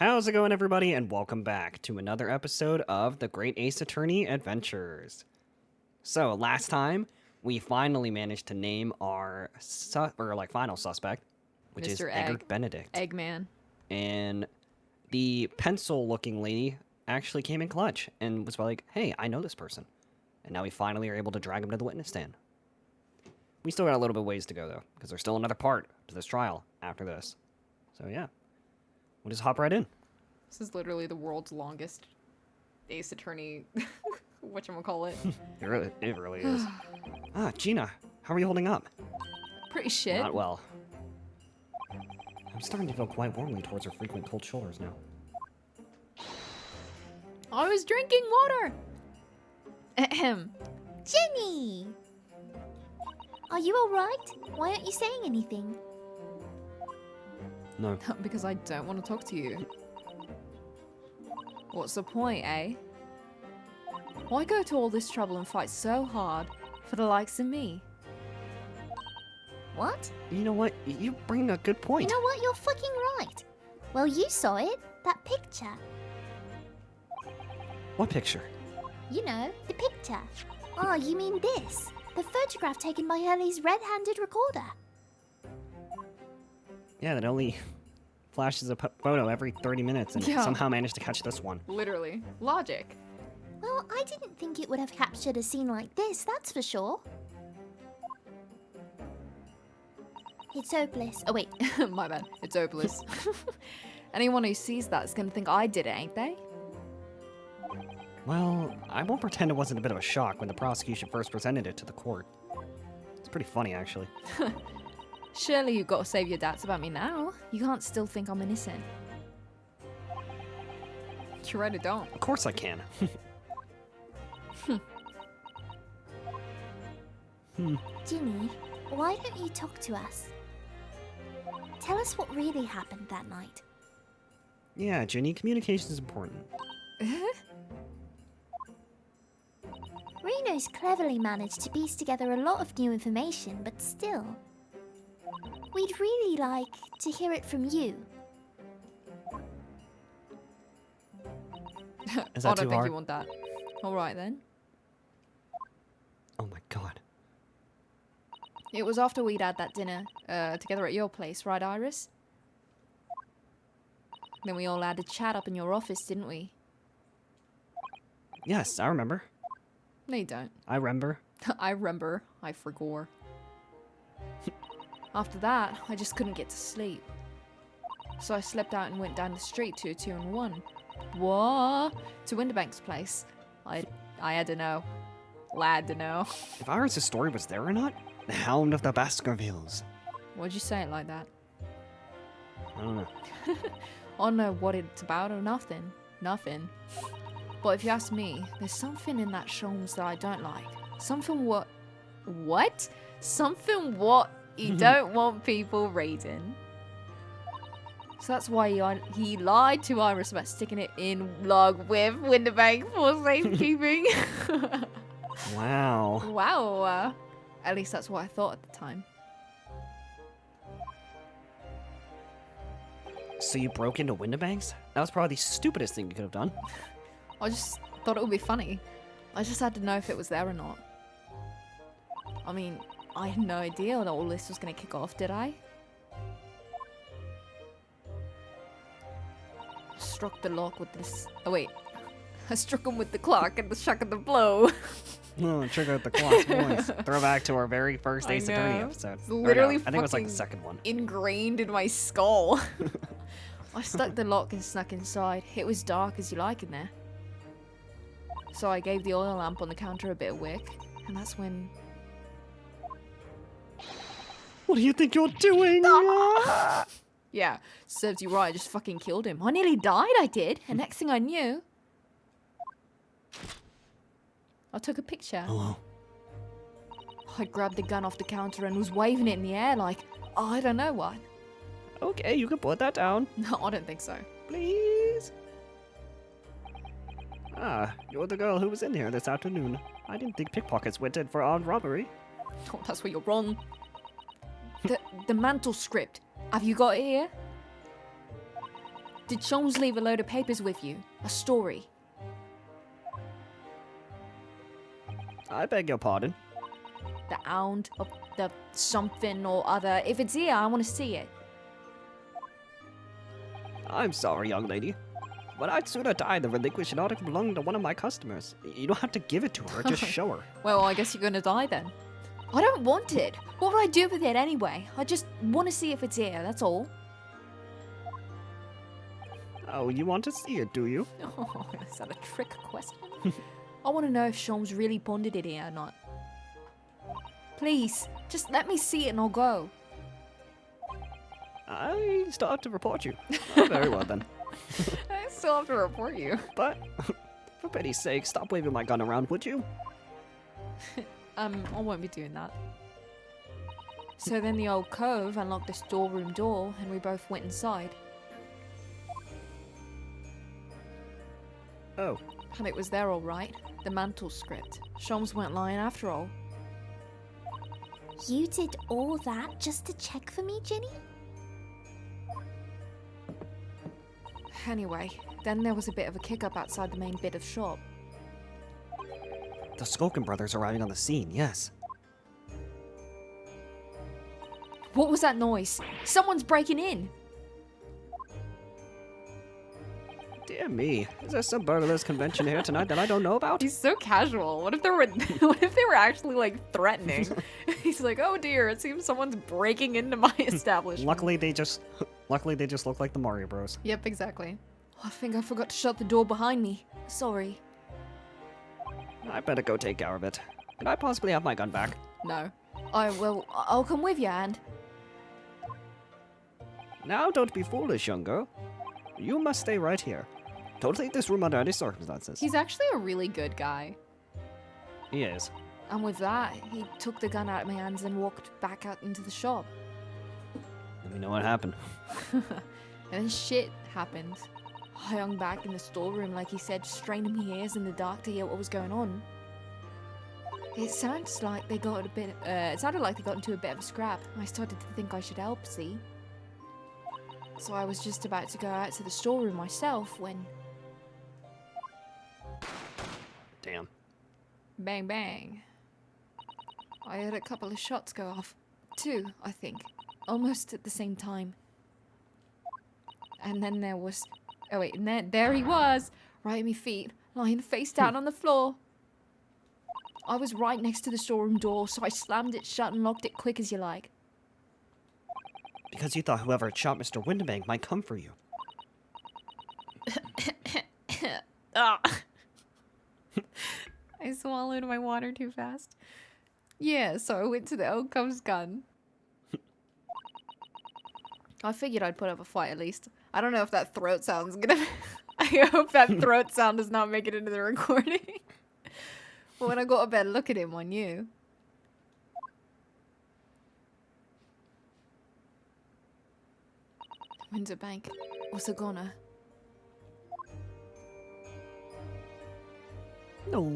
How's it going, everybody, and welcome back to another episode of the Great Ace Attorney Adventures. So, last time, we finally managed to name our final suspect, which is Mr. Eggert Benedict. Eggman. And the pencil-looking lady actually came in clutch and was like, hey, I know this person. And now we finally are able to drag him to the witness stand. We still got a little bit of ways to go, though, because there's still another part to this trial after this. So, yeah. We'll just hop right in. This is literally the world's longest Ace Attorney, whatchamacallit. It really is. Gina, how are you holding up? Pretty shit. Not well. I'm starting to feel quite warmly towards her frequent cold shoulders now. I was drinking water! Ahem. Jenny! Are you alright? Why aren't you saying anything? No. Because I don't want to talk to you. What's the point, eh? Why go to all this trouble and fight so hard for the likes of me? What? You know what? You bring a good point. You know what? You're fucking right. Well, you saw it. That picture. What picture? You know, the picture. Oh, you mean this? The photograph taken by Hurley's red-handed recorder. Yeah, that only flashes a photo every 30 minutes and Yeah. somehow managed to catch this one. Literally. Logic. Well, I didn't think it would have captured a scene like this, that's for sure. It's hopeless. Oh, wait. My bad. It's hopeless. Anyone who sees that is going to think I did it, ain't they? Well, I won't pretend it wasn't a bit of a shock when the prosecution first presented it to the court. It's pretty funny, actually. Surely you've got to save your doubts about me now. You can't still think I'm innocent. You really don't. Of course I can. Ginny, why don't you talk to us? Tell us what really happened that night. Yeah, Ginny, communication is important. Reno's cleverly managed to piece together a lot of new information, but still. We'd really like to hear it from you. Is I that don't too think hard? you want that. Alright then. Oh my god. It was after we'd had that dinner together at your place, right, Iris? Then we all had a chat up in your office, didn't we? Yes, I remember. No, you don't. I remember. I remember. I forgot. After that, I just couldn't get to sleep. So I slept out and went down the street to a 2-in-1. What? To Winterbank's place. I had to know. Lad to know. If Iris' story was there or not? The Hound of the Baskervilles. Why'd you say it like that? I don't know. I don't know what it's about or nothing. Nothing. But if you ask me, there's something in that Sholmes that I don't like. Something what? Something what you don't want people reading. So that's why he lied to Iris about sticking it in log with Winterbank for safekeeping. Wow. Wow. At least that's what I thought at the time. So you broke into Winterbanks? That was probably the stupidest thing you could have done. I just thought it would be funny. I just had to know if it was there or not. I mean, I had no idea that all this was going to kick off, did I? Struck the lock with this... Oh, wait. I struck him with the clock and the shock of the blow. Oh, trigger out the clock's voice. Throwback to our very first I Ace Attorney know. episode. It's Or no, literally I think it was like the fucking second one. Ingrained in my skull. I stuck the lock and snuck inside. It was dark as you like in there. So I gave the oil lamp on the counter a bit of wick, and that's when... What do you think you're doing? Yeah, serves you right, I just fucking killed him. I nearly died, I did. And next thing I knew... I took a picture. Hello. I grabbed the gun off the counter and was waving it in the air like, I don't know what. Okay, you can put that down. No, I don't think so. Please. You're the girl who was in here this afternoon. I didn't think pickpockets went in for armed robbery. Oh, that's where you're wrong. The mantle script. Have you got it here? Did Sholmes leave a load of papers with you? A story? I beg your pardon. The hound of the something or other. If it's here, I want to see it. I'm sorry, young lady. But I'd sooner die than relinquish an article belonging to one of my customers. You don't have to give it to her, just show her. Well, I guess you're gonna die then. I don't want it. What would I do with it anyway? I just want to see if it's here, that's all. Oh, you want to see it, do you? Oh, is that a trick question? I want to know if Sholmes really bonded it here or not. Please, just let me see it and I'll go. I still have to report you. Oh, very well then. I still have to report you. But, for pity's sake, stop waving my gun around, would you? I won't be doing that. So then the old cove unlocked the storeroom door and we both went inside. Oh, And it was there all right. The mantle script. Sholmes weren't lying after all. You did all that just to check for me, Ginny? Anyway, then there was a bit of a kick-up outside the main bit of shop. the Skulkin brothers arriving on the scene, yes. What was that noise? Someone's breaking in! Dear me, is there some burglars convention here tonight that I don't know about? He's so casual. What if there were what if they were actually like threatening? He's like, "Oh dear, it seems someone's breaking into my establishment." Luckily they just look like the Mario Bros. Yep, exactly. Oh, I think I forgot to shut the door behind me. Sorry. I better go take care of it. Could I possibly have my gun back? No. I'll come with you, and Now don't be foolish, young girl. You must stay right here. Don't leave this room under any circumstances. he's actually a really good guy. He is. And with that, he took the gun out of my hands and walked back out into the shop. Let me know what happened. And then shit happened. I hung back in the storeroom, like he said, straining my ears in the dark to hear what was going on. It sounds like they got a bit. It sounded like they got into a bit of a scrap. I started to think I should help. See. So I was just about to go out to the storeroom myself when, Damn. bang bang, I heard a couple of shots go off. 2, I think, almost at the same time. And then there was. Oh wait, and then there he was, right at my feet, lying face down on the floor. I was right next to the storeroom door, so I slammed it shut and locked it quick as you like. Because you thought whoever had shot Mr. Winterbank might come for you. Ah. I swallowed my water too fast. Yeah, so I went to the old cove's gun. I figured I'd put up a fight at least. I don't know if that throat sound's gonna... I hope that throat sound does not make it into the recording. But when I got a better look at him, I knew. Windsor Bank was a goner. No.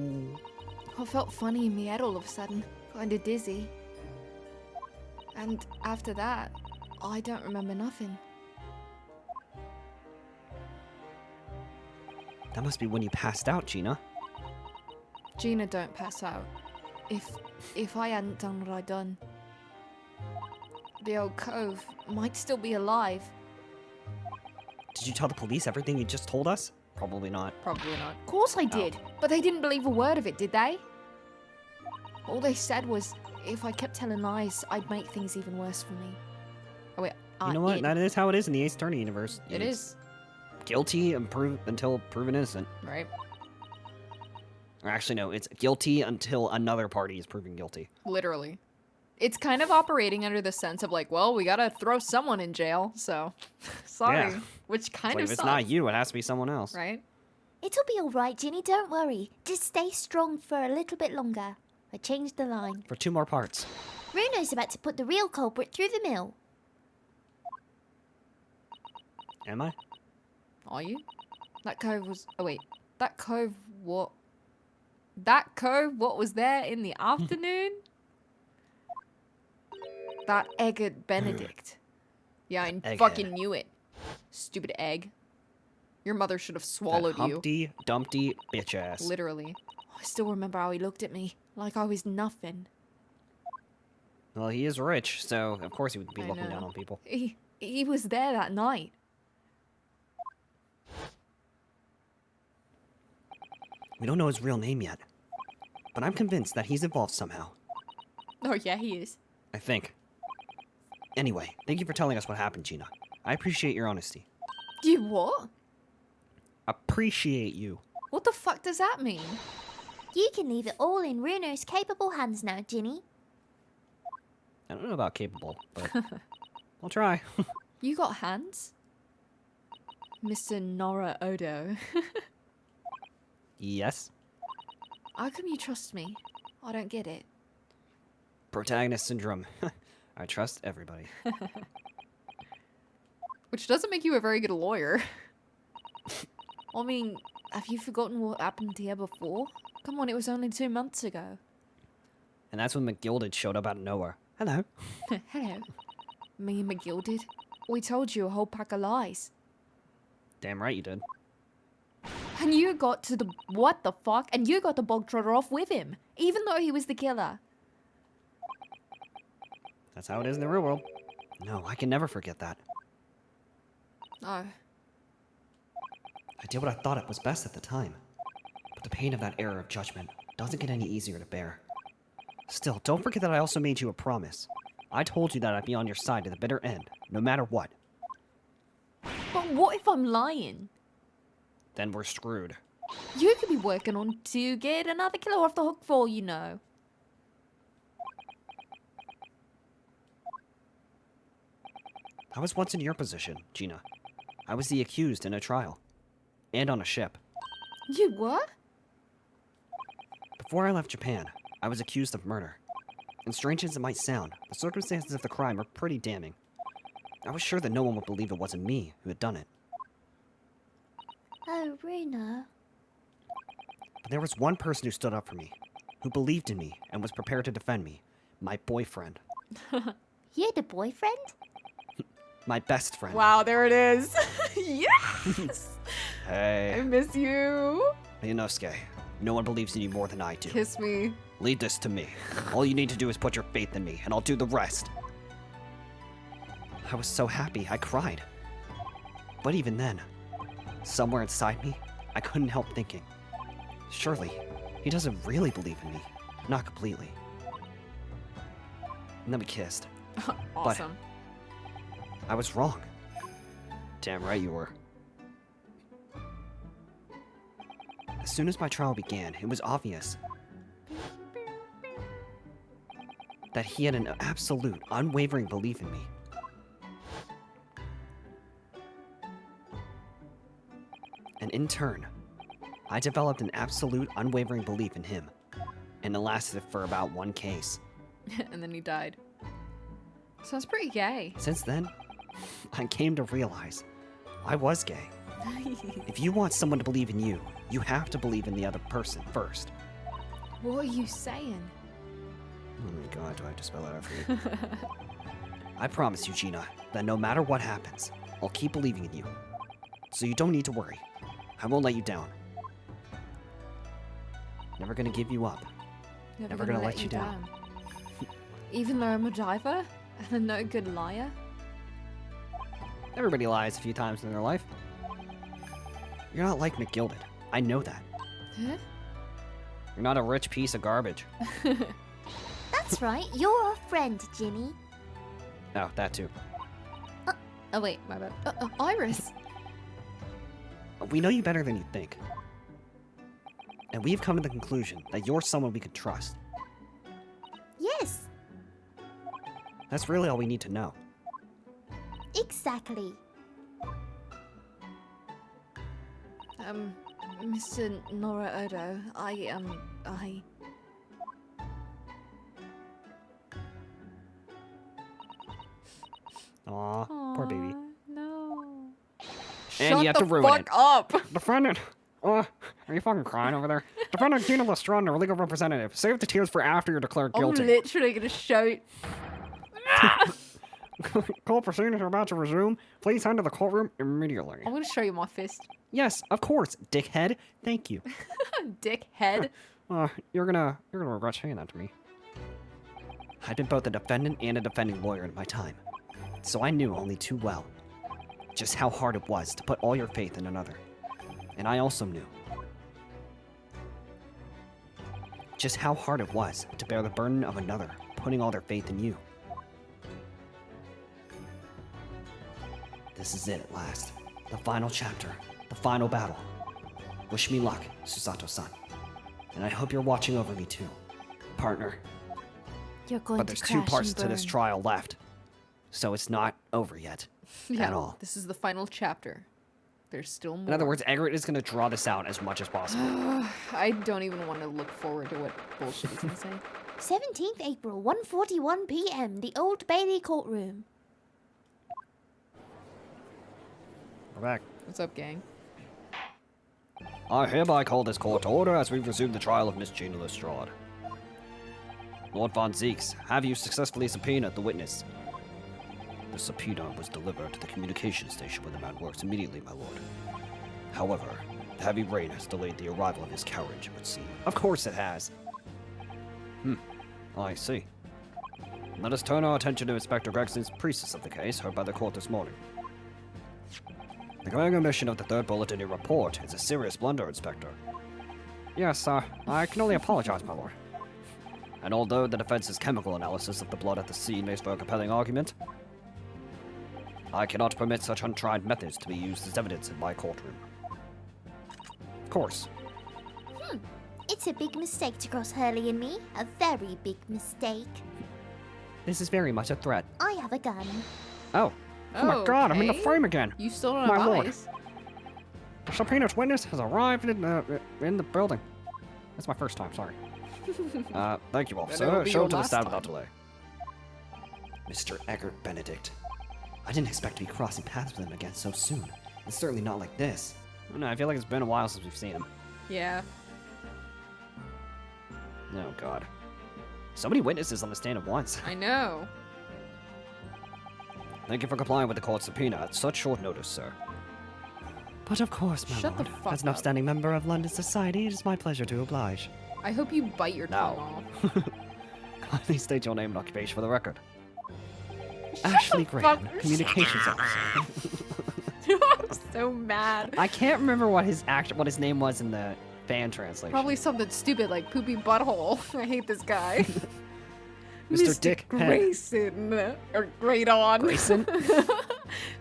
I felt funny in my head all of a sudden, kinda dizzy. And after that, I don't remember nothing. That must be when you passed out, Gina. Gina don't pass out. If I hadn't done what I done, the old cove might still be alive. Did you tell the police everything you just told us? Probably not. Probably not. Of course I did, but they didn't believe a word of it, did they? All they said was, if I kept telling lies, I'd make things even worse for me. Oh wait, You know what? That is how it is in the Ace Attorney universe. It is. Guilty until proven innocent. Right. Or actually, no, it's guilty until another party is proven guilty. Literally. It's kind of operating under the sense of like, well, we gotta throw someone in jail, so sorry. Yeah. Which kind Like, of if it's sucks, not you, it has to be someone else. right? It'll be alright, Ginny, don't worry. Just stay strong for a little bit longer. I changed the line. For 2 more parts. Runo's about to put the real culprit through the mill. Am I? Are you? That cove was. Oh wait, that cove what? That cove what was there in the afternoon? That Eggert Benedict. Yeah, I Egghead. fucking knew it. Stupid egg. Your mother should have swallowed That you. Humpty Dumpty bitch ass. Literally. I still remember how he looked at me, like I was nothing. Well, he is rich, so of course he would be I looking know. down on people. He was there that night. We don't know his real name yet, but I'm convinced that he's involved somehow. Oh yeah, he is. I think. Anyway, thank you for telling us what happened, Gina. I appreciate your honesty. You what? Appreciate you. What the fuck does that mean? You can leave it all in Runo's capable hands now, Ginny. I don't know about capable, but I'll try. You got hands? Mr. Naruhodo. Yes. How come you trust me? I don't get it. Protagonist syndrome. I trust everybody. Which doesn't make you a very good lawyer. I mean, have you forgotten what happened here before? Come on, it was only 2 months ago. And that's when McGilded showed up out of nowhere. Hello. Hello. Me and McGilded. We told you a whole pack of lies. Damn right you did. And you got to the... What the fuck? And you got the bog trotter off with him. Even though he was the killer. That's how it is in the real world. No, I can never forget that. Oh. I did what I thought it was best at the time. But the pain of that error of judgment doesn't get any easier to bear. Still, don't forget that I also made you a promise. I told you that I'd be on your side to the bitter end, no matter what. But what if I'm lying? Then we're screwed. You could be working on to get another killer off the hook for all you know. I was once in your position, Gina. I was the accused in a trial. And on a ship. You what? Before I left Japan, I was accused of murder. And strange as it might sound, the circumstances of the crime were pretty damning. I was sure that no one would believe it wasn't me who had done it. Oh, Runo. But there was one person who stood up for me, who believed in me and was prepared to defend me. My boyfriend. You're the boyfriend? My best friend. Wow, there it is. Yes! I Hey, miss you. Ryunosuke. No one believes in you more than I do. Kiss me. Leave this to me. All you need to do is put your faith in me, and I'll do the rest. I was so happy, I cried. But even then, somewhere inside me, I couldn't help thinking, surely, he doesn't really believe in me. Not completely. And then we kissed. Awesome. I was wrong. Damn right you were. As soon as my trial began, it was obvious that he had an absolute, unwavering belief in me. And in turn, I developed an absolute, unwavering belief in him. And it lasted for about one case. And then he died. Sounds pretty gay. Since then, I came to realize I was gay. If you want someone to believe in you, you have to believe in the other person first. What are you saying? Oh my god, do I have to spell that out for you? I promise you, Gina, that no matter what happens, I'll keep believing in you. So you don't need to worry. I won't let you down. Never gonna give you up. Never gonna let you down. Even though I'm a diver and a no good liar? Everybody lies a few times in their life. You're not like McGilded. I know that. Huh? You're not a rich piece of garbage. That's right, you're a friend, Ginny. Oh, that too. Oh wait, my bad. Iris. We know you better than you think. And we've come to the conclusion that you're someone we can trust. Yes, That's really all we need to know. exactly. Mr. Naruhodo, I... Aw, poor baby. No. And Shut you have the to ruin fuck it. up! Defendant! Are you fucking crying over there? Defendant Gina Lestrade, legal representative. Save the tears for after you're declared I'm guilty. literally gonna shout. Court proceedings are about to resume. Please enter the courtroom immediately. I'm gonna show you my fist. Yes, of course, dickhead. Thank you. Dickhead. You're gonna regret saying that to me. I've been both a defendant and a defending lawyer in my time, so I knew only too well just how hard it was to put all your faith in another. And I also knew just how hard it was to bear the burden of another putting all their faith in you. This is it at last. The final chapter. The final battle. Wish me luck, Susato-san. And I hope you're watching over me too, partner. You're going But to there's crash two parts and to this burn. trial left. So it's not over yet. At all. This is the final chapter. There's still more. In other words, Eggert is going to draw this out as much as possible. I don't even want to look forward to what bullshit he's gonna say. 17th April, 1:41 p.m. The Old Bailey courtroom. We're back. What's up, gang? I hereby call this court to order as we resume the trial of Miss Gina Lestrade. Lord Von Zeeks, have you successfully subpoenaed the witness? The subpoena was delivered to the communication station where the man works immediately, my lord. However, the heavy rain has delayed the arrival of his carriage, it would seem. Of course it has. I see. Let us turn our attention to Inspector Gregson's priestess of the case heard by the court this morning. The glaring omission of the third bullet in your report is a serious blunder, Inspector. Yes, I can only apologize, my lord. And although the defense's chemical analysis of the blood at the scene makes for a compelling argument, I cannot permit such untried methods to be used as evidence in my courtroom. Of course. It's a big mistake to cross Hurley and me. A very big mistake. This is very much a threat. I have a gun. Oh my god, I'm in the Okay. frame again! You still don't My have lord. eyes. The subpoenaed witness has arrived in the building. That's my first time, sorry. Thank you, Then officer. it'll be Show your it to the last stand time. without delay. Mr. Eggert Benedict. I didn't expect to be crossing paths with him again so soon. It's certainly not like this. I don't know, I feel like it's been a while since we've seen him. Yeah. Oh god. So many witnesses on the stand at once. I know. Thank you for complying with the court subpoena at such short notice, sir. But of course, my Shut the lord. fuck As an up. upstanding member of London society, it is my pleasure to oblige. I hope you bite your tongue Now. off. Kindly state your name and occupation for the record. Ashley Grayden, fuck- communications officer. I'm so mad. I can't remember what his name was in the fan translation. Probably something stupid like poopy butthole. I hate this guy. Mr. Dick Head. Grayson. Or Graydon. Grayson?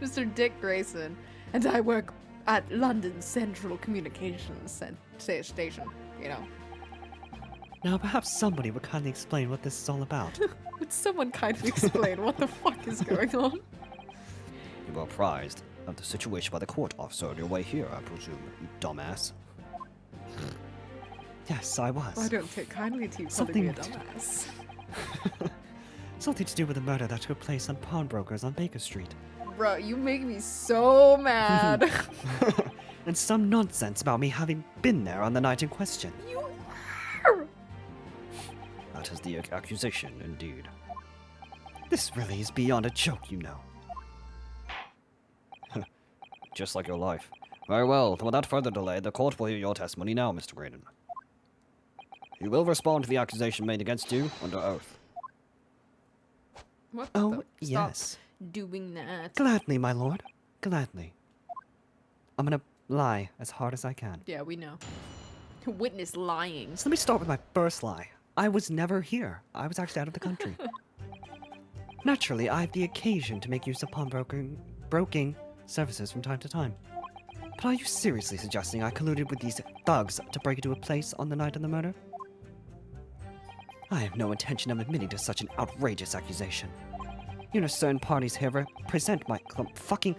Mr. Dick Grayson. And I work at London Central Communications Station, you know. Now perhaps somebody would kindly explain what this is all about. Would someone kindly explain what the fuck is going on? You were apprised of the situation by the court officer on your way here, I presume, you dumbass. Yes, I was. I don't take kindly to you calling me a Something- dumbass. Something to do with the murder that took place on pawnbrokers on Baker Street. Bro, you make me so mad. And some nonsense about me having been there on the night in question. You are. That is the accusation, indeed. This really is beyond a joke, you know. Just like your life. Very well, without further delay, the court will hear your testimony now, Mr. Grayden. You will respond to the accusation made against you under oath. What Oh, the? Stop yes. doing that. Gladly, my lord. Gladly. I'm gonna lie as hard as I can. Yeah, we know. Witness lying. So let me start with my first lie. I was never here. I was actually out of the country. Naturally, I have the occasion to make use of broking services from time to time. But are you seriously suggesting I colluded with these thugs to break into a place on the night of the murder? I have no intention of admitting to such an outrageous accusation. You know, certain parties here present my fucking...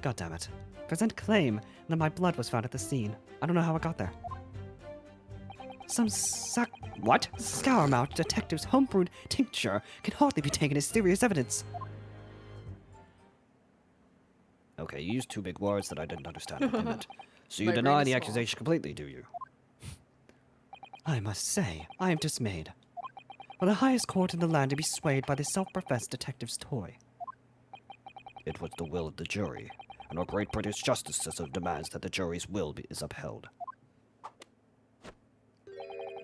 God damn it. Present claim that my blood was found at the scene. I don't know how it got there. Some what? Scourmouth detective's homebrewed tincture can hardly be taken as serious evidence. Okay, you used two big words that I didn't understand what they meant. So you My brain deny is the small. accusation completely, do you? I must say, I am dismayed. For the highest court in the land to be swayed by the self-professed detective's toy. It was the will of the jury, and our great British justice system demands that the jury's will is upheld.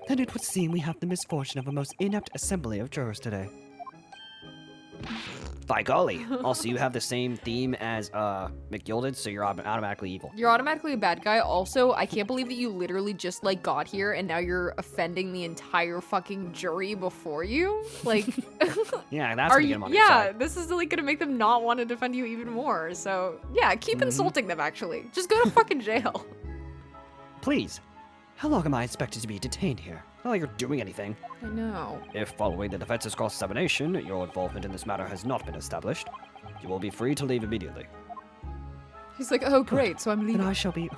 Then it would seem we have the misfortune of a most inept assembly of jurors today. By golly. Also, you have the same theme as McGilded, so you're automatically evil. You're automatically a bad guy. Also, I can't believe that you literally just, like, got here and now you're offending the entire fucking jury before you. Like, Yeah, that's gonna get him on your yeah, side. this is, like, gonna make them not want to defend you even more. So, yeah, keep insulting them, actually. Just go to fucking jail. Please. How long am I expected to be detained here? Not like you're doing anything. I know. If, following the defense's cross-examination, your involvement in this matter has not been established, you will be free to leave immediately. He's like, oh, great, so I'm Then leaving. I shall be...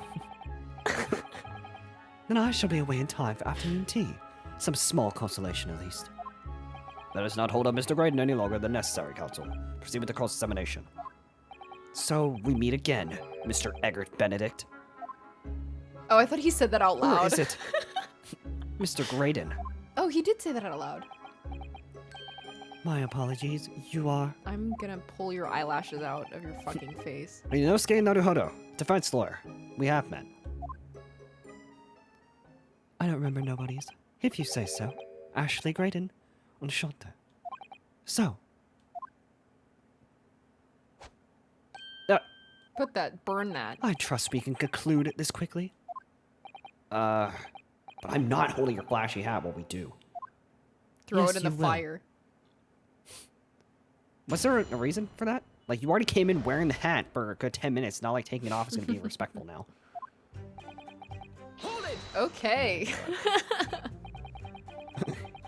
Then I shall be away in time for afternoon tea. Some small consolation, at least. Let us not hold up Mr. Grayden any longer than necessary, counsel. Proceed with the cross-examination. So, We meet again, Mr. Eggert Benedict. Oh, I thought he said that out loud. or is it... Mr. Grayden. Oh, he did say that out loud. My apologies, you are... I'm gonna pull your eyelashes out of your fucking face. Ryunosuke Naruhodo, defense lawyer. We have met. I don't remember nobody's. If you say so. Ashley Grayden. Enchanté. So, Put that, burn that. I trust we can conclude this quickly. But I'm not holding your flashy hat while we do. Throw Yes, it in the you will. fire. Was there a reason for that? Like, you already came in wearing the hat for a good 10 minutes. Not like taking it off is going to be respectful now. Okay.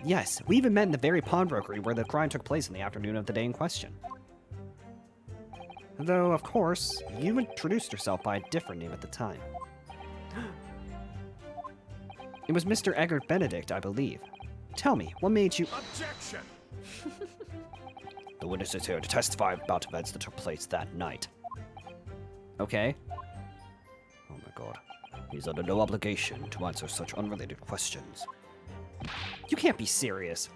Yes, we even met in the very pawnbrokery where the crime took place in the afternoon of the day in question. Though, of course, you introduced yourself by a different name at the time. It was Mr. Eggert Benedict, I believe. Tell me, what made you... Objection! The witness is here to testify about events that took place that night. Okay. Oh my god. He's under no obligation to answer such unrelated questions. You can't be serious.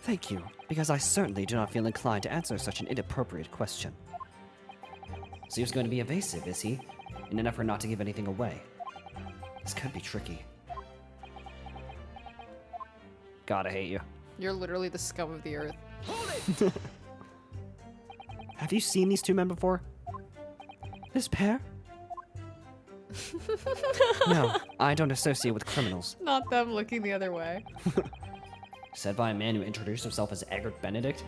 Thank you, because I certainly do not feel inclined to answer such an inappropriate question. So he was going to be evasive, is he? In an effort not to give anything away. This could be tricky. God, I hate you. You're literally the scum of the earth. Have you seen these two men before? This pair? No, I don't associate with criminals. Not them looking the other way. Said by a man who introduced himself as Eggert Benedict?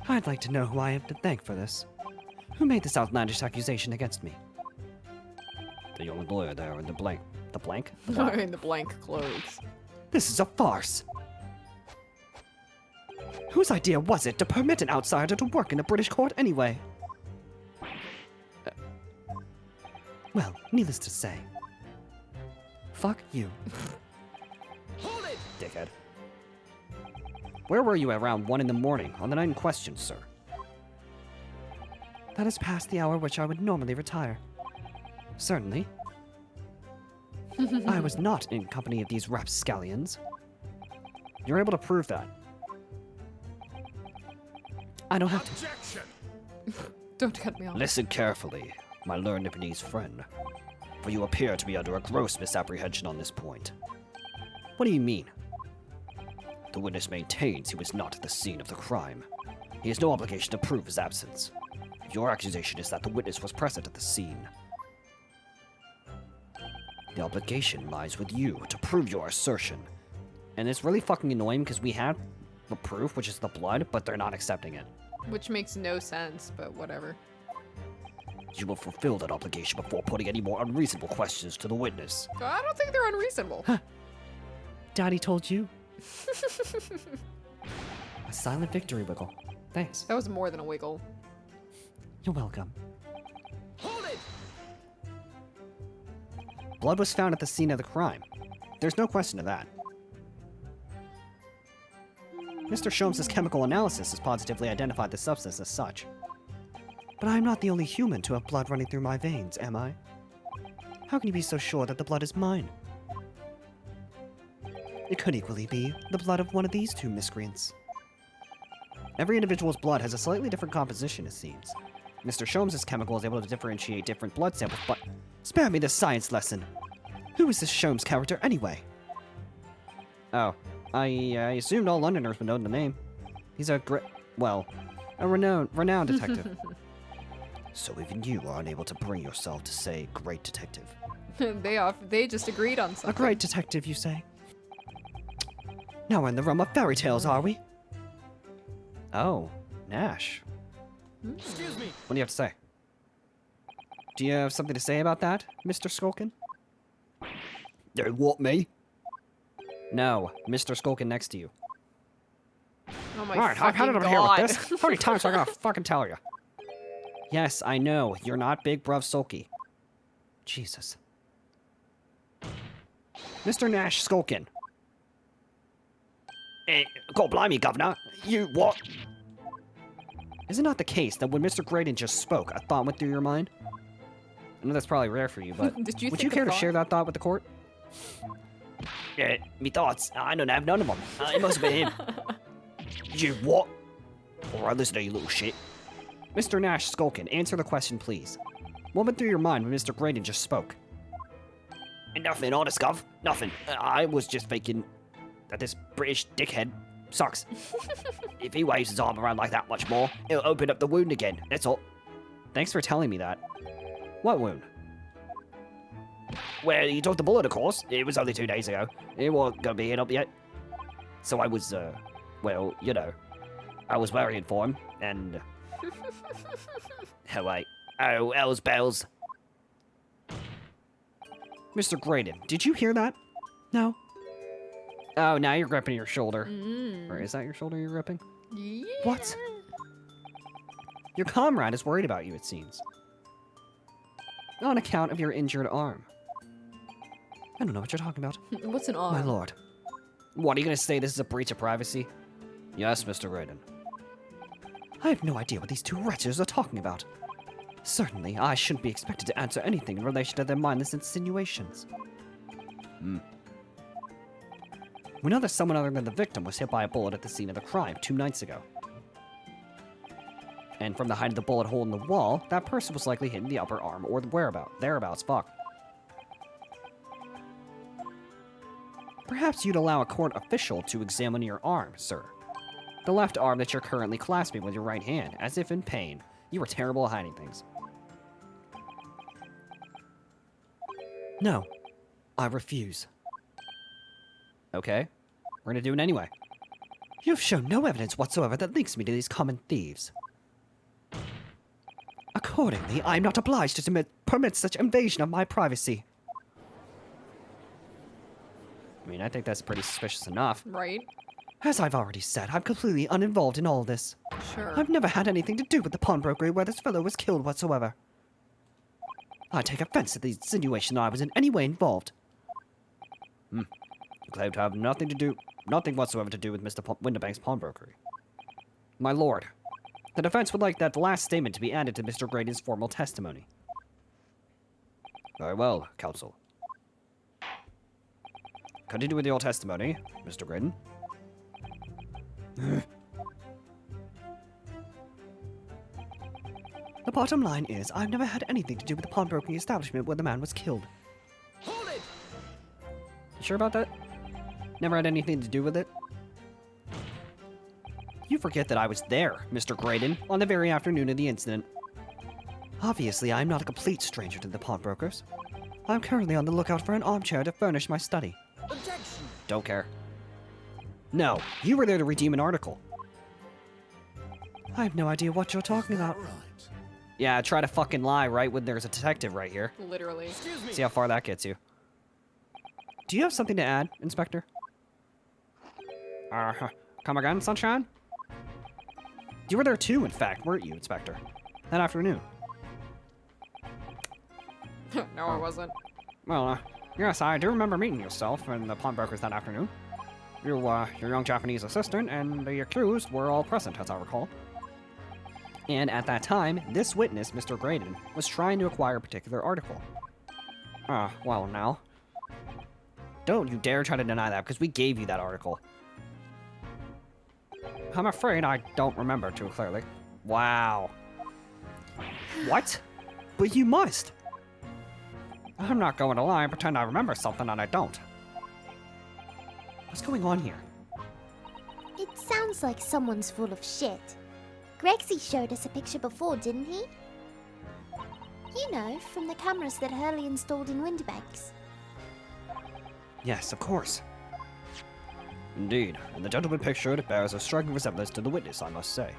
I'd like to know who I have to thank for this. Who made this outlandish accusation against me? The young lawyer there in the blank. The blank? In the blank clothes. This is a farce! Whose idea was it to permit an outsider to work in a British court anyway? Well, needless to say. Fuck you. Dickhead. Where were you at around 1 in the morning on the night in question, sir? That is past the hour which I would normally retire. Certainly. I was not in company of these rapscallions. You're able to prove that. I don't have to. Objection! Don't cut me off. Listen carefully, my learned Nipponese friend, for you appear to be under a gross misapprehension on this point. What do you mean? The witness maintains he was not at the scene of the crime. He has no obligation to prove his absence. Your accusation is that the witness was present at the scene. The obligation lies with you to prove your assertion. And it's really fucking annoying because we have the proof, which is the blood, but they're not accepting it. Which makes no sense, but whatever. You will fulfill that obligation before putting any more unreasonable questions to the witness. I don't think they're unreasonable. Daddy told you. A silent victory wiggle. Thanks. That was more than a wiggle. You're welcome. Blood was found at the scene of the crime. There's no question of that. Mr. Sholmes' chemical analysis has positively identified the substance as such. But I'm not the only human to have blood running through my veins, am I? How can you be so sure that the blood is mine? It could equally be the blood of one of these two miscreants. Every individual's blood has a slightly different composition, it seems. Mr. Sholmes' chemical is able to differentiate different blood samples, but... Spare me this science lesson. Who is this Sholmes character anyway? Oh, I assumed all Londoners would know the name. He's a renowned detective. So even you are unable to bring yourself to say great detective. They just agreed on something. A great detective, you say? Now we're in the realm of fairy tales, are we? Oh, Nash. Excuse me. What do you have to say? Do you have something to say about that, Mr. Skulkin? What, me? No, Mr. Skulkin next to you. Oh my Alright, I've had it fucking over here with God. this. How many times am I gonna fucking tell you? Yes, I know. You're not Big Bruv Sulky. Jesus. Mr. Nash Skulkin. God blimey, Governor. You what? Is it not the case that when Mr. Grayden just spoke, a thought went through your mind? I know that's probably rare for you, but Did you would think you a care to thought? share that thought with the court? Me thoughts. I don't have none of them. It must have been him. You what? Alright, listen to you little shit. Mr. Nash Skulkin, answer the question, please. What went through your mind when Mr. Grayden just spoke? Nothing, honest, Gov. Nothing. I was just thinking that this British dickhead sucks. If he waves his arm around like that much more, it'll open up the wound again. That's all. Thanks for telling me that. What wound? Well, he took the bullet, of course. It was only 2 days ago. It wasn't gonna be hit up yet. So I was, well, you know, I was worrying for him, and... Oh, wait. Oh, L's bells. Mr. Grayden, did you hear that? No. Oh, now you're gripping your shoulder. Mm. Or is that your shoulder you're gripping? Yeah. What? Your comrade is worried about you, it seems. On account of your injured arm. I don't know what you're talking about. What's an arm? My lord. What, are you gonna say this is a breach of privacy? Yes, Mr. Grayden. I have no idea what these two wretches are talking about. Certainly, I shouldn't be expected to answer anything in relation to their mindless insinuations. We know that someone other than the victim was hit by a bullet at the scene of the crime 2 nights ago. And from the height of the bullet hole in the wall, that person was likely hit in the upper arm or the thereabouts, fuck. Perhaps you'd allow a court official to examine your arm, sir. The left arm that you're currently clasping with your right hand, as if in pain. You were terrible at hiding things. No. I refuse. Okay, we're gonna do it anyway. You have shown no evidence whatsoever that links me to these common thieves. Accordingly, I am not obliged to permit such invasion of my privacy. I mean, I think that's pretty suspicious enough. Right? As I've already said, I'm completely uninvolved in all this. Sure. I've never had anything to do with the pawnbrokery where this fellow was killed whatsoever. I take offense at the insinuation that I was in any way involved. You claim to have nothing whatsoever to do with Mr. Winterbank's pawnbrokery. My lord, the defense would like that last statement to be added to Mr. Grayden's formal testimony. Very well, counsel. Continue with your testimony, Mr. Grayden. The bottom line is, I've never had anything to do with the pawnbroking establishment where the man was killed. Hold it! You sure about that? Never had anything to do with it? You forget that I was there, Mr. Grayden, on the very afternoon of the incident. Obviously, I'm not a complete stranger to the pawnbrokers. I'm currently on the lookout for an armchair to furnish my study. Objection! Don't care. No, you were there to redeem an article. I have no idea what you're talking about. Right. Yeah, try to fucking lie right when there's a detective right here. Literally. Excuse me. See how far that gets you. Do you have something to add, Inspector? Come again, Sunshine? You were there too, in fact, weren't you, Inspector? That afternoon. No, I wasn't. Well, yes, I do remember meeting yourself and the pawnbrokers that afternoon. Your young Japanese assistant and the accused were all present, as I recall. And at that time, this witness, Mr. Grayden, was trying to acquire a particular article. Well now. Don't you dare try to deny that, because we gave you that article. I'm afraid I don't remember too clearly. Wow. What? But you must. I'm not going to lie and pretend I remember something that I don't. What's going on here? It sounds like someone's full of shit. Gregsy showed us a picture before, didn't he? You know, from the cameras that Hurley installed in Winterbanks. Yes, of course. Indeed, and the gentleman pictured bears a striking resemblance to the witness, I must say.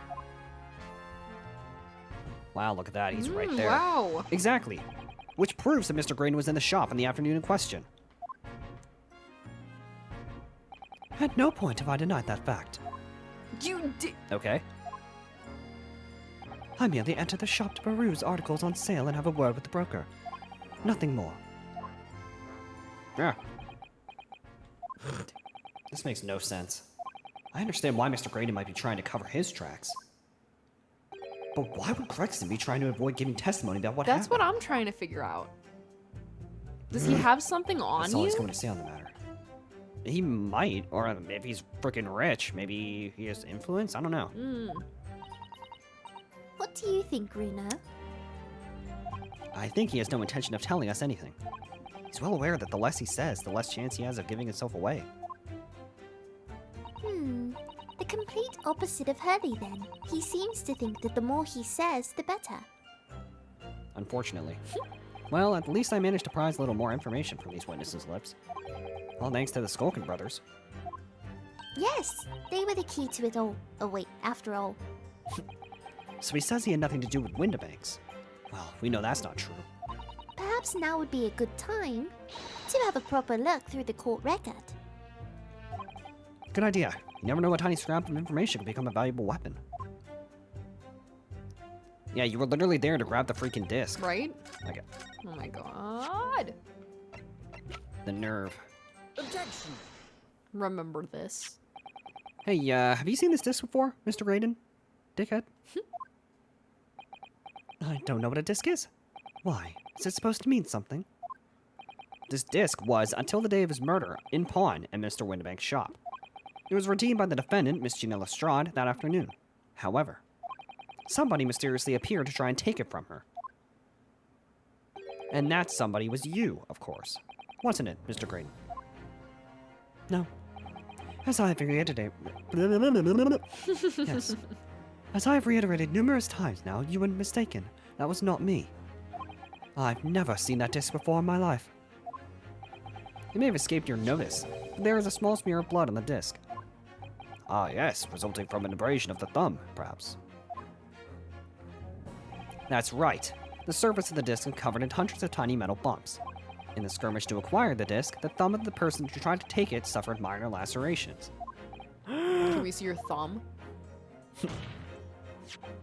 Wow, look at that, he's right there. Wow. Exactly. Which proves that Mr. Grayden was in the shop in the afternoon in question. At no point have I denied that fact. You did. Okay. I merely entered the shop to peruse articles on sale and have a word with the broker. Nothing more. Yeah. This makes no sense. I understand why Mr. Grayden might be trying to cover his tracks. But why would Gregson be trying to avoid giving testimony about what That's happened? what I'm trying to figure out. Does he have something on That's all he's you? going to say on the matter. He might, or if he's freaking rich, maybe he has influence? I don't know. What do you think, Runo? I think he has no intention of telling us anything. He's well aware that the less he says, the less chance he has of giving himself away. The complete opposite of Hurley, then. He seems to think that the more he says, the better. Unfortunately. Well, at least I managed to prise a little more information from these witnesses' lips. All thanks to the Skulkin brothers. Yes, they were the key to it all. Oh wait, after all. So he says he had nothing to do with Winterbanks. Well, we know that's not true. Perhaps now would be a good time to have a proper look through the court record. Good idea. You never know what tiny scrap of information could become a valuable weapon. Yeah, you were literally there to grab the freaking disc. Right? Okay. Oh my god. The nerve. Objection! Remember this. Hey, have you seen this disc before, Mr. Grayden? Dickhead? I don't know what a disc is. Why? Is it supposed to mean something? This disc was, until the day of his murder, in pawn at Mr. Winterbank's shop. It was redeemed by the defendant, Miss Gina Lestrade, that afternoon. However, somebody mysteriously appeared to try and take it from her. And that somebody was you, of course. Wasn't it, Mr. Grayden? No. As I have reiterated... yes. As I have reiterated numerous times now, you were mistaken. That was not me. I've never seen that disc before in my life. It may have escaped your notice, but there is a small smear of blood on the disc. Ah, yes, resulting from an abrasion of the thumb, perhaps. That's right. The surface of the disc is covered in hundreds of tiny metal bumps. In the skirmish to acquire the disc, the thumb of the person who tried to take it suffered minor lacerations. Can we see your thumb?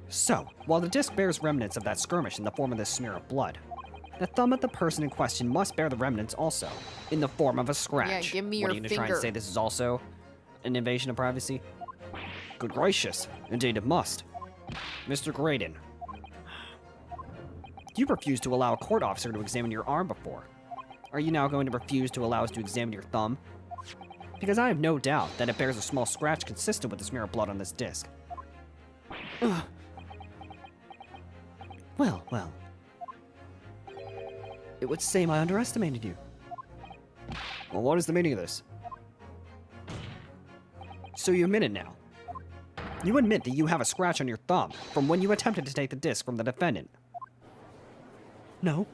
So, while the disc bears remnants of that skirmish in the form of this smear of blood, the thumb of the person in question must bear the remnants also, in the form of a scratch. Yeah, give me What, your are you gonna try finger. and say this is also an invasion of privacy? Good gracious, indeed it must. Mr. Grayden, you refused to allow a court officer to examine your arm before. Are you now going to refuse to allow us to examine your thumb? Because I have no doubt that it bears a small scratch consistent with the smear of blood on this disc. Ugh. Well, well. It would seem I underestimated you. Well, what is the meaning of this? So you admit it now. You admit that you have a scratch on your thumb from when you attempted to take the disc from the defendant. No.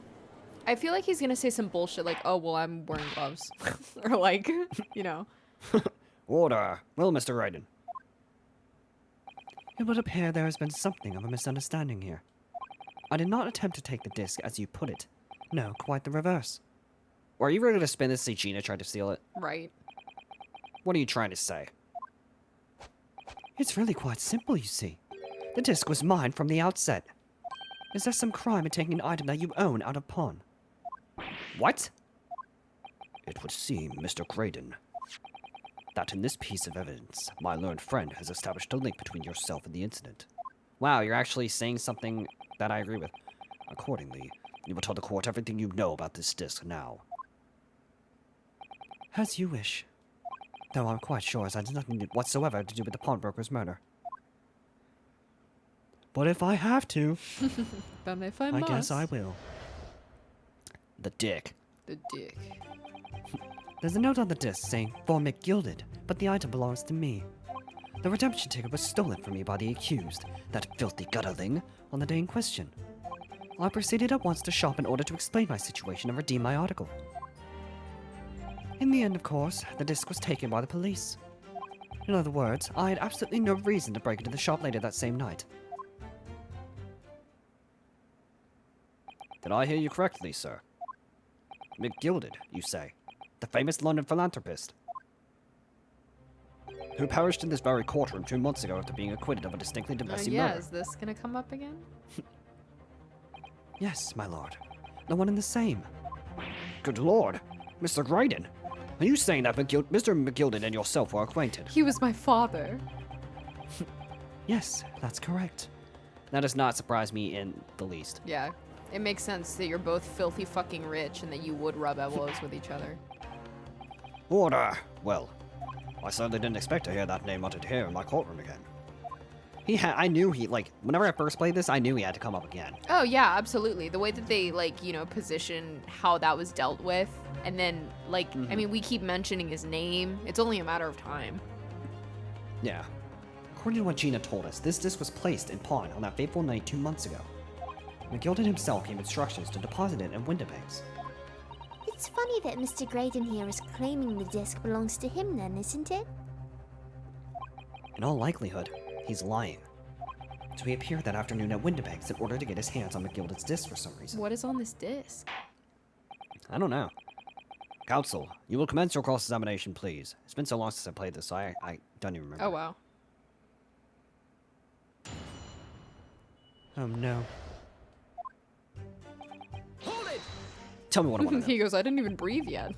I feel like he's gonna say some bullshit like, oh, well, I'm wearing gloves. Or like, you know. Order. Well, Mr. Ryden. It would appear there has been something of a misunderstanding here. I did not attempt to take the disc as you put it. No, quite the reverse. Or are you ready to spin this to say Gina tried to steal it? Right. What are you trying to say? It's really quite simple, you see. The disc was mine from the outset. Is there some crime in taking an item that you own out of pawn? What? It would seem, Mr. Grayden, that in this piece of evidence, my learned friend has established a link between yourself and the incident. Wow, you're actually saying something that I agree with. Accordingly, you will tell the court everything you know about this disc now. As you wish. Though I'm quite sure it has nothing whatsoever to do with the pawnbroker's murder. But if I have to, Then if I I guess I will. The dick. The dick. There's a note on the disc saying, "For McGilded," but the item belongs to me. The redemption ticket was stolen from me by the accused, that filthy gutterling, on the day in question. I proceeded at once to shop in order to explain my situation and redeem my article. In the end, of course, the disc was taken by the police. In other words, I had absolutely no reason to break into the shop later that same night. Did I hear you correctly, sir? McGilded, you say? The famous London philanthropist? Who perished in this very courtroom 2 months ago after being acquitted of a distinctly domestic Yeah, murder? is this gonna come up again? Yes, my lord. The one and the same. Good lord! Mr. Grayden! Are you saying that Mr. McGilded and yourself were acquainted? He was my father. Yes, that's correct. That does not surprise me in the least. Yeah. It makes sense that you're both filthy fucking rich and that you would rub elbows with each other. Order! Well, I certainly didn't expect to hear that name uttered here in my courtroom again. I knew whenever I first played this, I knew he had to come up again. Oh yeah, absolutely. The way that they position how that was dealt with, and then I mean, we keep mentioning his name. It's only a matter of time. Yeah. According to what Gina told us, this disc was placed in pawn on that fateful night 2 months ago. McGilded himself gave instructions to deposit it in Windibanks. It's funny that Mr. Grayden here is claiming the disc belongs to him then, isn't it? In all likelihood, he's lying. So he appeared that afternoon at Windibanks in order to get his hands on McGilded's disc for some reason. What is on this disc? I don't know. Counsel, you will commence your cross-examination, please. It's been so long since I played this, so I don't even remember. Oh wow. Oh no. Hold it! Tell me what I want to know. He goes, I didn't even breathe yet.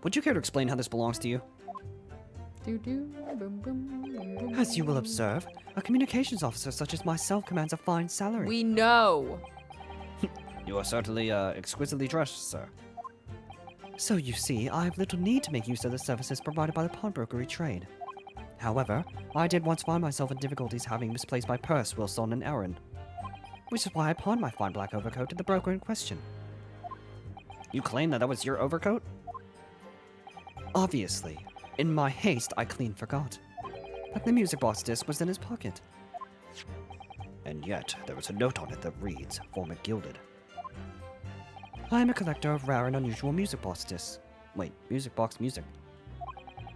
Would you care to explain how this belongs to you? Do do boom boom boom boom. As you will observe, a communications officer such as myself commands a fine salary. We know. You are certainly exquisitely dressed, sir. So you see, I have little need to make use of the services provided by the pawnbrokery trade. However, I did once find myself in difficulties having misplaced my purse whilst on an errand, which is why I pawned my fine black overcoat to the broker in question. You claim that was your overcoat? Obviously, in my haste, I clean forgot that the music box disc was in his pocket. And yet, there is a note on it that reads, "For McGilded." I am a collector of rare and unusual music box discs. Wait, music box music.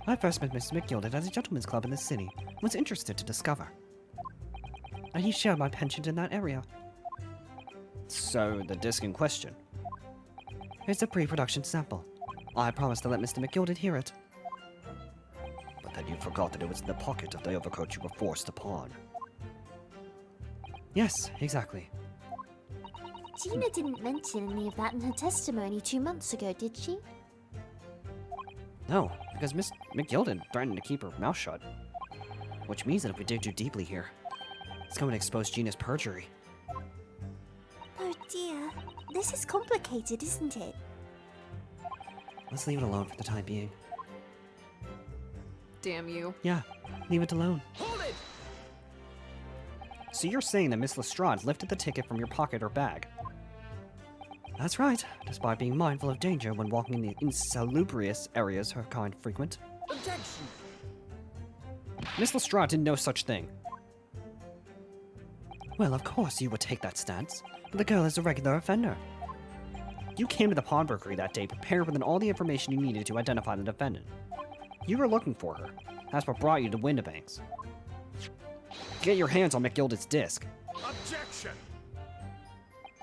I first met Mr. McGilded at a gentleman's club in the city and was interested to discover. And he shared my penchant in that area. So, the disc in question. It's a pre-production sample. I promised to let Mr. McGilded hear it. But then you forgot that it was in the pocket of the overcoat you were forced to pawn. Yes, exactly. Gina didn't mention any of that in her testimony 2 months ago, did she? No, because Miss McGilded threatened to keep her mouth shut. Which means that if we dig too deeply here, it's going to expose Gina's perjury. Oh dear. This is complicated, isn't it? Let's leave it alone for the time being. Damn you. Yeah, leave it alone. Hold it! So you're saying that Miss Lestrade lifted the ticket from your pocket or bag? That's right, despite being mindful of danger when walking in the insalubrious areas her kind frequent. Objection! Miss Lestrade did no such thing. Well, of course you would take that stance, but the girl is a regular offender. You came to the pawnbrokery that day prepared with all the information you needed to identify the defendant. You were looking for her. That's what brought you to Windibanks. Get your hands on McGilded's disc. Objection!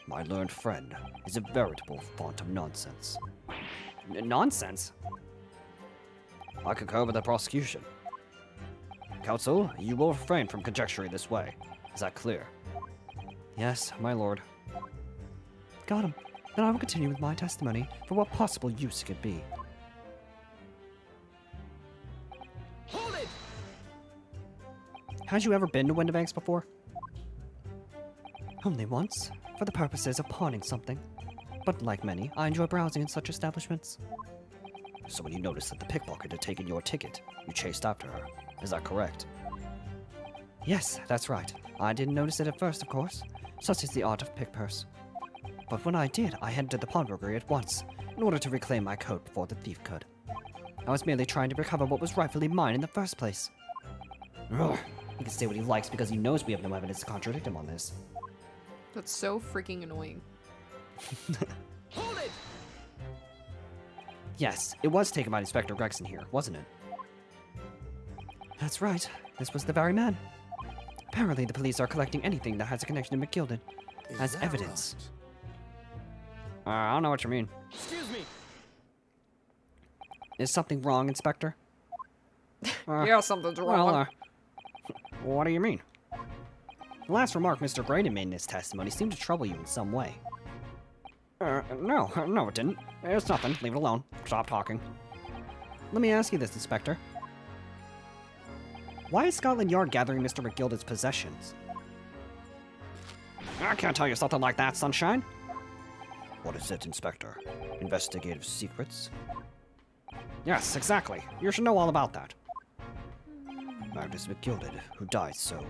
My learned friend is a veritable font of nonsense. Nonsense? I concur with the prosecution. Counsel, you will refrain from conjecturing this way. Is that clear? Yes, my lord. Got him. Then I will continue with my testimony for what possible use it could be. Hold it! Had you ever been to Windibanks before? Only once, for the purposes of pawning something. But like many, I enjoy browsing in such establishments. So when you noticed that the pickpocket had taken your ticket, you chased after her. Is that correct? Yes, that's right. I didn't notice it at first, of course. Such is the art of pick-purse. But when I did, I headed to the pawnbrokery at once, in order to reclaim my coat before the thief could. I was merely trying to recover what was rightfully mine in the first place. Ugh. He can say what he likes because he knows we have no evidence to contradict him on this. That's so freaking annoying. Hold it! Yes, it was taken by Inspector Gregson here, wasn't it? That's right. This was the very man. Apparently, the police are collecting anything that has a connection to McGilded as that evidence. I don't know what you mean. Excuse me. Is something wrong, Inspector? Yeah, something's Well, wrong. what do you mean? The last remark Mr. Grayden made in his testimony seemed to trouble you in some way. No, it didn't. It's nothing. Leave it alone. Stop talking. Let me ask you this, Inspector. Why is Scotland Yard gathering Mr. McGilded's possessions? I can't tell you something like that, Sunshine. What is it, Inspector? Investigative secrets? Yes, exactly. You should know all about that. Magnus McGilded, who died so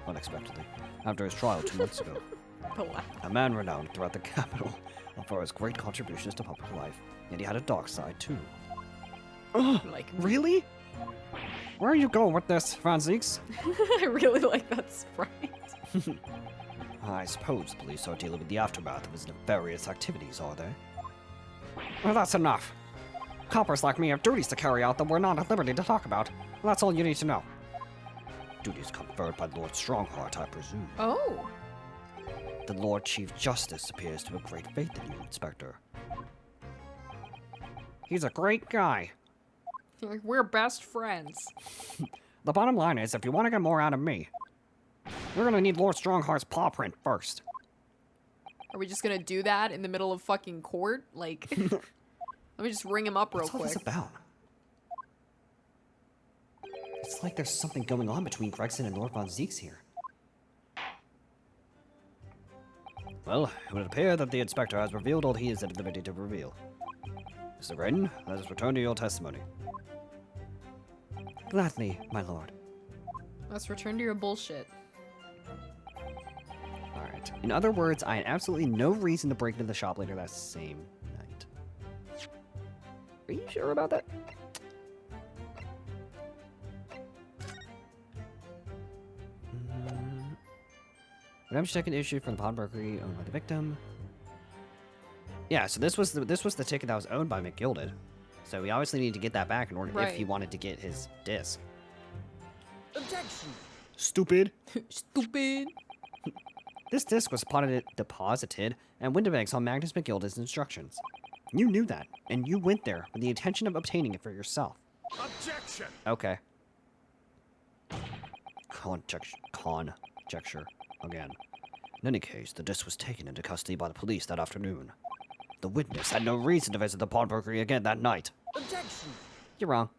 unexpectedly after his trial 2 months ago. A man renowned throughout the capital for his great contributions to public life, and he had a dark side too. Like, Really? Where are you going with this, Franzieks? I really like that sprite. I suppose the police are dealing with the aftermath of his nefarious activities, are they? Well, that's enough. Coppers like me have duties to carry out that we're not at liberty to talk about. That's all you need to know. Duties conferred by Lord Strongheart, I presume. Oh. The Lord Chief Justice appears to have great faith in you, Inspector. He's a great guy. Like, we're best friends. The bottom line is, if you want to get more out of me, you're gonna need Lord Strongheart's paw print first. Are we just gonna do that in the middle of fucking court? Like, let me just ring him up real What's all quick. this about? It's like there's something going on between Gregson and Lord Von Zeeks here. Well, it would appear that the inspector has revealed all he is at liberty to reveal. Mr. Grayden, let us return to your testimony. Gladly, my lord. Let's return to your bullshit. Alright. In other words, I had absolutely no reason to break into the shop later that same night. Are you sure about that? Redemption ticket issued from the pawnbrokery owned by the victim. Yeah, so this was the ticket that was owned by McGilded. So we obviously need to get that back in order if he Right. wanted to get his disc. Objection. Stupid. Stupid. This disc was deposited at Windibanks on Magnus McGilded's instructions. You knew that, and you went there with the intention of obtaining it for yourself. Objection. Okay. Conjecture again. In any case, the disc was taken into custody by the police that afternoon. The witness had no reason to visit the pawnbrokery again that night. Objection. You're wrong.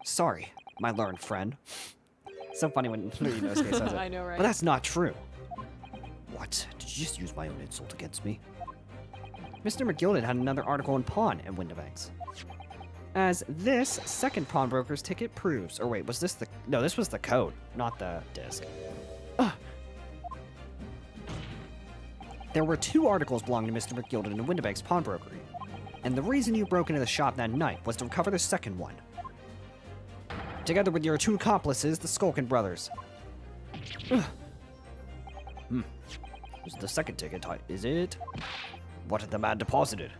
Sorry, my learned friend. So funny when Ryunosuke says it. I know, right? But that's not true. What? Did you just use my own insult against me? Mr. McGilded had another article in pawn at Windibanks. As this second pawnbroker's ticket proves. Or wait, was this the... No, this was the code, not the disc. Ugh. There were 2 articles belonging to Mr. McGilded in Windibanks pawnbrokery. And the reason you broke into the shop that night was to recover the second one. Together with your 2 accomplices, the Skulkin brothers. Ugh. This is the second ticket, is it? What had the man deposited?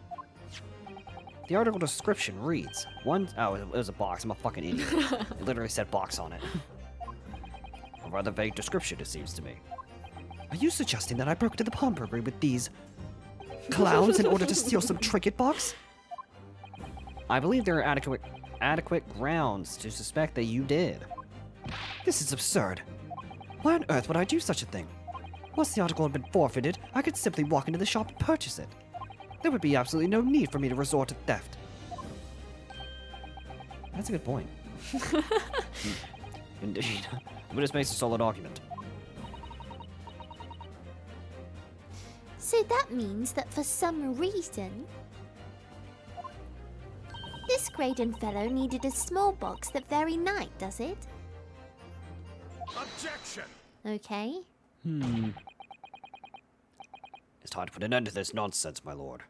The article description reads, oh, it was a box. I'm a fucking idiot. It literally said box on it. A rather vague description, it seems to me. Are you suggesting that I broke into the pawnbrokery with these clowns in order to steal some trinket box? I believe there are adequate grounds to suspect that you did. This is absurd. Why on earth would I do such a thing? Once the article had been forfeited, I could simply walk into the shop and purchase it. There would be absolutely no need for me to resort to theft. That's a good point. Indeed. But this makes a solid argument. So that means that for some reason, this Grayden fellow needed a small box that very night, does it? Objection! Okay. It's time to put an end to this nonsense, my lord.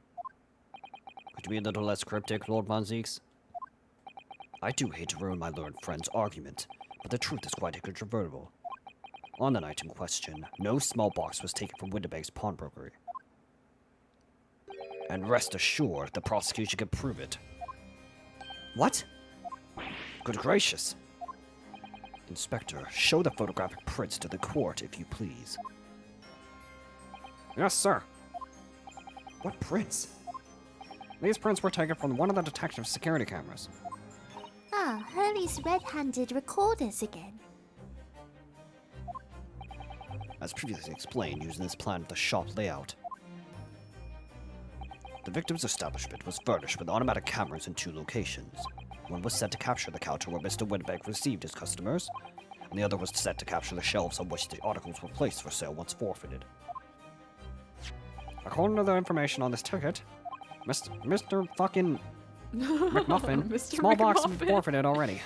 Could you be a little less cryptic, Lord Von Zeeks? I do hate to ruin my learned friend's argument, but the truth is quite incontrovertible. On the night in question, no small box was taken from Winterbank's pawnbrokery. And rest assured, the prosecution can prove it. What? Good gracious. Inspector, show the photographic prints to the court, if you please. Yes, sir. What prints? These prints were taken from one of the detective's security cameras. Ah, Hurley's red-handed recorders again. As previously explained, using this plan of the shop layout. The victim's establishment was furnished with automatic cameras in 2 locations. One was set to capture the counter where Mr. Winterbank received his customers, and the other was set to capture the shelves on which the articles were placed for sale once forfeited. According to the information on this ticket, Mr. fucking McMuffin, Mr. small box was McMuffin. forfeited already.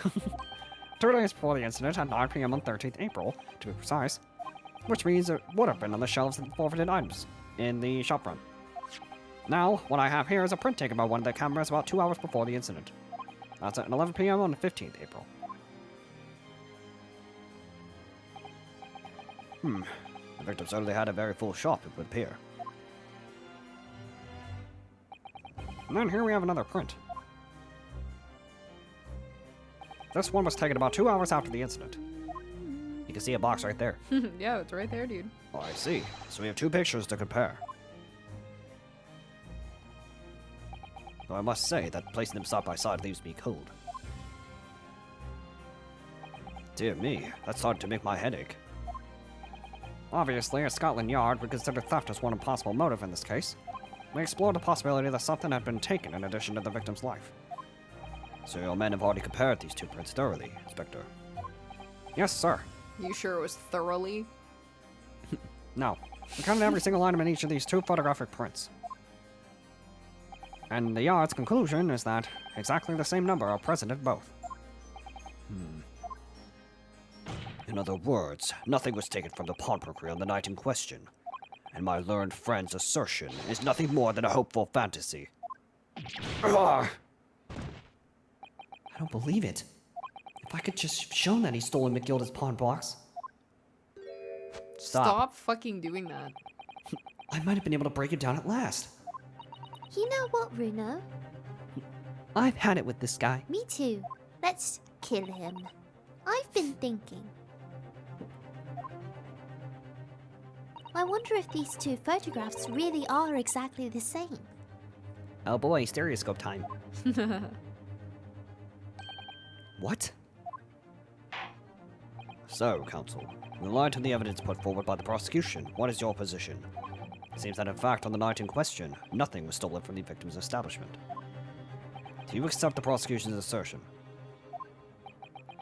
2 days before the incident at 9 p.m. on 13th April, to be precise, which means it would have been on the shelves of the forfeited items in the shopfront. Now, what I have here is a print taken by one of the cameras about 2 hours before the incident. That's at 11 p.m. on the 15th April. The victim certainly had a very full shop, it would appear. And then here we have another print. This one was taken about 2 hours after the incident. You can see a box right there. Yeah, it's right there, dude. Oh, I see. So we have 2 pictures to compare. Though I must say that placing them side by side leaves me cold. Dear me, that's starting to make my head ache. Obviously, at Scotland Yard would consider theft as one possible motive in this case. We explored the possibility that something had been taken in addition to the victim's life. So your men have already compared these 2 prints thoroughly, Inspector. Yes, sir. You sure it was thoroughly? No. We counted every single item in each of these 2 photographic prints. And the Yard's conclusion is that exactly the same number are present in both. In other words, nothing was taken from the pawnbrokery on the night in question, and my learned friend's assertion is nothing more than a hopeful fantasy. I don't believe it. If I could just shown that he stole McGilded's pawn box. Stop fucking doing that. I might have been able to break it down at last. You know what, Runo? I've had it with this guy. Me too. Let's kill him. I've been thinking. I wonder if these 2 photographs really are exactly the same. Oh boy, stereoscope time. What? So, counsel, in light of the evidence put forward by the prosecution, what is your position? It seems that in fact on the night in question, nothing was stolen from the victim's establishment. Do you accept the prosecution's assertion?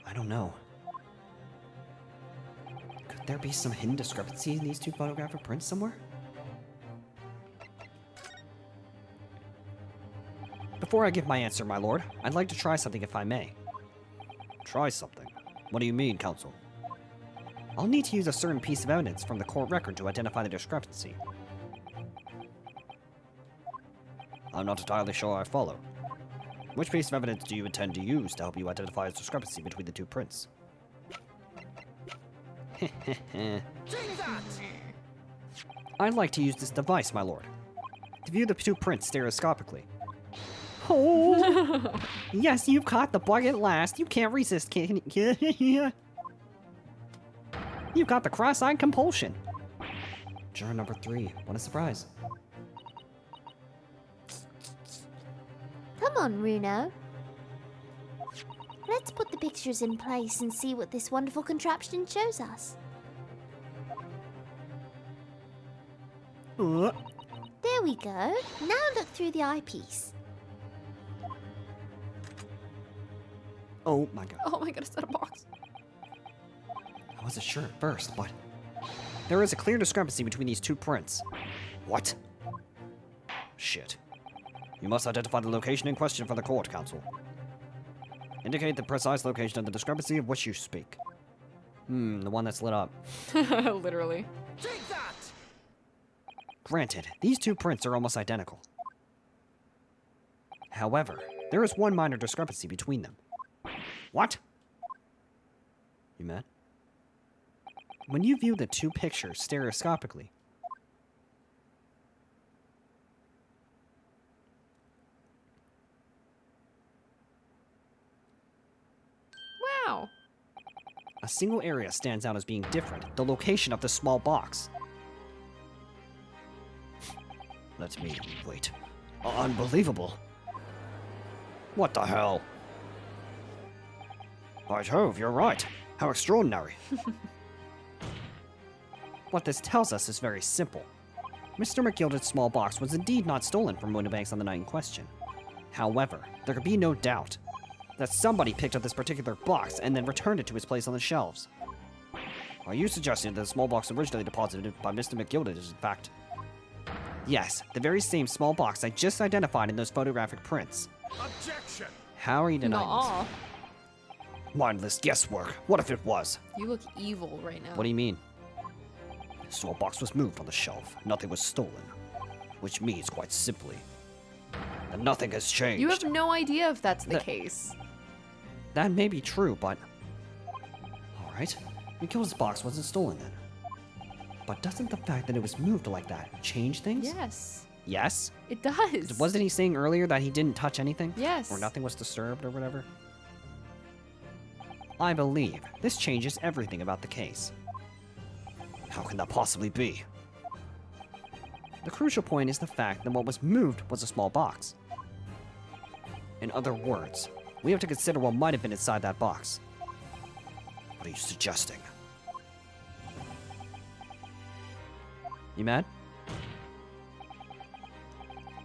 I don't know. Could there be some hidden discrepancy in these 2 photographic prints somewhere? Before I give my answer, my lord, I'd like to try something if I may. Try something. What do you mean, counsel? I'll need to use a certain piece of evidence from the court record to identify the discrepancy. I'm not entirely sure I follow. Which piece of evidence do you intend to use to help you identify a discrepancy between the 2 prints? I'd like to use this device, my lord, to view the 2 prints stereoscopically. Oh! Yes, you've caught the bug at last. You can't resist, can you? You've got the cross-eyed compulsion. Juror number 3. What a surprise. Come on, Runo. Let's put the pictures in place and see what this wonderful contraption shows us. There we go. Now look through the eyepiece. Oh my god. Oh my god, is that a box? I wasn't sure at first, but there is a clear discrepancy between these 2 prints. What? Shit. You must identify the location in question for the court, counsel. Indicate the precise location of the discrepancy of which you speak. The one that's lit up. Literally. Take that! Granted, these two prints are almost identical. However, there is one minor discrepancy between them. What? You mad? When you view the two pictures stereoscopically, Wow. a single area stands out as being different, the location of the small box. Let me wait. Unbelievable. What the hell? By Jove, you're right. How extraordinary. What this tells us is very simple. Mr. McGilded's small box was indeed not stolen from Windibanks on the night in question. However, there could be no doubt that somebody picked up this particular box and then returned it to its place on the shelves. Are you suggesting that the small box originally deposited by Mr. McGilded is in fact... Yes, the very same small box I just identified in those photographic prints. Objection! How are you denying Nuh-uh. Mindless guesswork. What if it was? You look evil right now. this? What do you mean? The small box was moved on the shelf. Nothing was stolen. Which means, quite simply, that nothing has changed. You have no idea if that's the That- case. That may be true, but... Alright, McGilded's box wasn't stolen then. But doesn't the fact that it was moved like that change things? Yes. Yes? It does. Wasn't he saying earlier that he didn't touch anything? Yes. Or nothing was disturbed or whatever? I believe this changes everything about the case. How can that possibly be? The crucial point is the fact that what was moved was a small box. In other words, we have to consider what might have been inside that box. What are you suggesting? You mad?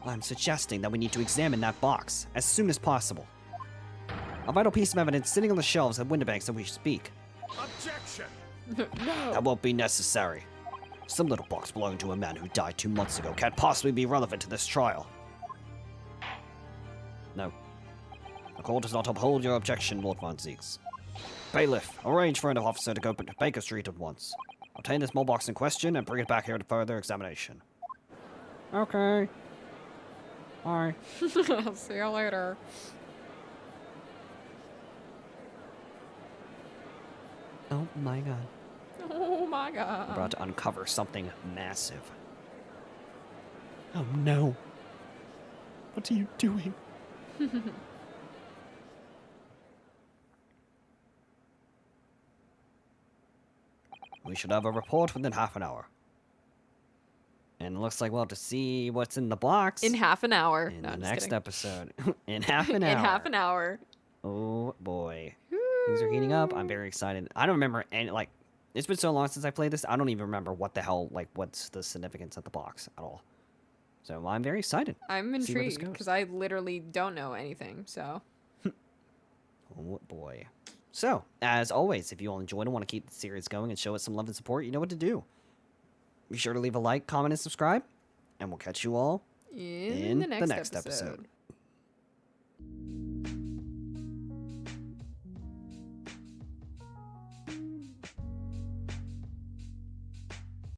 I'm suggesting that we need to examine that box as soon as possible. A vital piece of evidence sitting on the shelves at Windibanks that we should speak. Objection! No. That won't be necessary. Some little box belonging to a man who died 2 months ago can't possibly be relevant to this trial. No. The court does not uphold your objection, Lord Von Zieks. Bailiff, arrange for an officer to go to Baker Street at once. Obtain the small box in question and bring it back here to further examination. Okay. Alright. I'll see you later. Oh my god. Oh my god. We're about to uncover something massive. Oh no. What are you doing? We should have a report within half an hour. And it looks like we'll have to see what's in the box In half an hour. in No, the I'm just next kidding. episode. In half an hour. In half an hour. Oh boy. Things are heating up. I'm very excited. I don't remember any, like, it's been so long since I played this, I don't even remember what the hell, like, what's the significance of the box at all. So I'm very excited. I'm See where this intrigued goes. because I literally don't know anything. So Oh boy. So, as always, if you all enjoyed and want to keep the series going and show us some love and support, you know what to do. Be sure to leave a like, comment, and subscribe. And we'll catch you all in the next episode.